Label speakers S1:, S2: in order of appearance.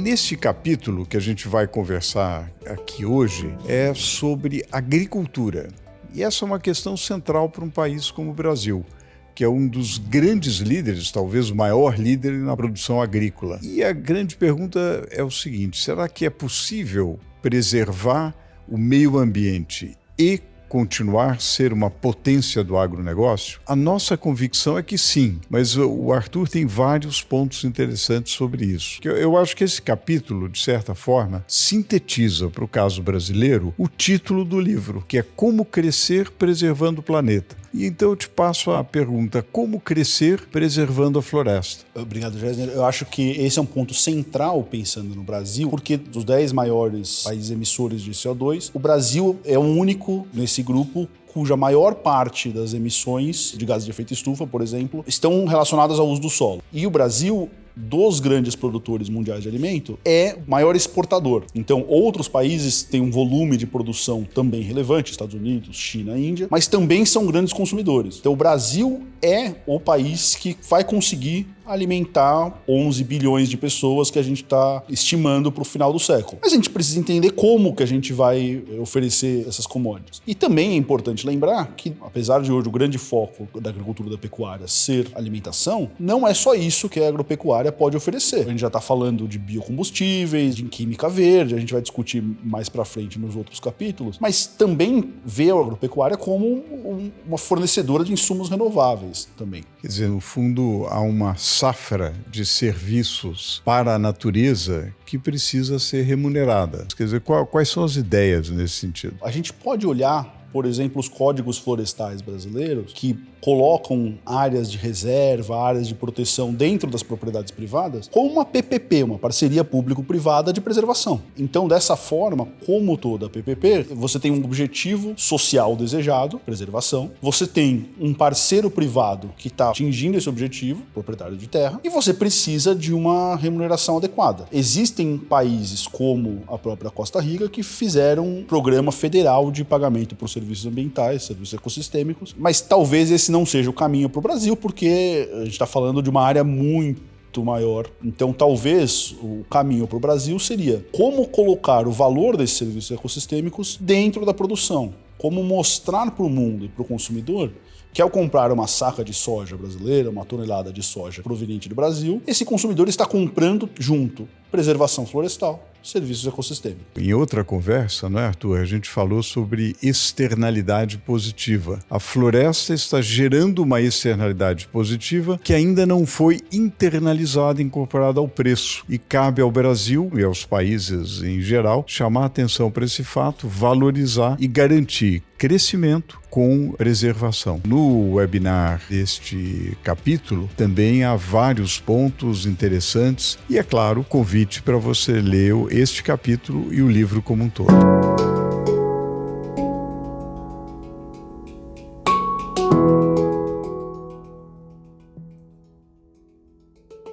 S1: Neste capítulo que a gente vai conversar aqui hoje é sobre agricultura. E essa é uma questão central para um país como o Brasil, que é um dos grandes líderes, talvez o maior líder na produção agrícola. E a grande pergunta é o seguinte: será que é possível preservar o meio ambiente e continuar a ser uma potência do agronegócio? A nossa convicção é que sim, mas o Arthur tem vários pontos interessantes sobre isso. Eu acho que esse capítulo, de certa forma, sintetiza, para o caso brasileiro, o título do livro, que é Como Crescer Preservando o Planeta. E então eu te passo a pergunta: como crescer preservando a floresta?
S2: Obrigado, Gessner. Eu acho que esse é um ponto central pensando no Brasil, porque dos 10 maiores países emissores de CO2, o Brasil é o único nesse grupo cuja maior parte das emissões de gases de efeito estufa, por exemplo, estão relacionadas ao uso do solo. E o Brasil, dos grandes produtores mundiais de alimento, é o maior exportador. Então, outros países têm um volume de produção também relevante, Estados Unidos, China, Índia, mas também são grandes consumidores. Então, o Brasil é o país que vai conseguir alimentar 11 bilhões de pessoas que a gente está estimando para o final do século. Mas a gente precisa entender como que a gente vai oferecer essas commodities. E também é importante lembrar que, apesar de hoje o grande foco da agricultura e da pecuária ser alimentação, não é só isso que a agropecuária pode oferecer. A gente já está falando de biocombustíveis, de química verde, a gente vai discutir mais para frente nos outros capítulos, mas também vê a agropecuária como uma fornecedora de insumos renováveis também.
S1: Quer dizer, no fundo, há uma safra de serviços para a natureza que precisa ser remunerada. Quer dizer, quais são as ideias nesse sentido?
S2: A gente pode olhar, por exemplo, os códigos florestais brasileiros que colocam áreas de reserva, áreas de proteção dentro das propriedades privadas como uma PPP, uma parceria público-privada de preservação. Então, dessa forma, como toda PPP, você tem um objetivo social desejado, preservação, você tem um parceiro privado que está atingindo esse objetivo, proprietário de terra, e você precisa de uma remuneração adequada. Existem países como a própria Costa Rica que fizeram um programa federal de pagamento por serviços ambientais, serviços ecossistêmicos, mas talvez esse não seja o caminho para o Brasil, porque a gente está falando de uma área muito maior. Então, talvez o caminho para o Brasil seria como colocar o valor desses serviços ecossistêmicos dentro da produção, como mostrar para o mundo e para o consumidor que ao comprar uma saca de soja brasileira, uma tonelada de soja proveniente do Brasil, esse consumidor está comprando junto preservação florestal, serviços ecossistêmicos.
S1: Em outra conversa, não é, Arthur? A gente falou sobre externalidade positiva. A floresta está gerando uma externalidade positiva que ainda não foi internalizada, incorporada ao preço. E cabe ao Brasil e aos países em geral chamar a atenção para esse fato, valorizar e garantir crescimento com preservação. No webinar deste capítulo também há vários pontos interessantes e, é claro, convite para você ler este capítulo e o livro como um todo.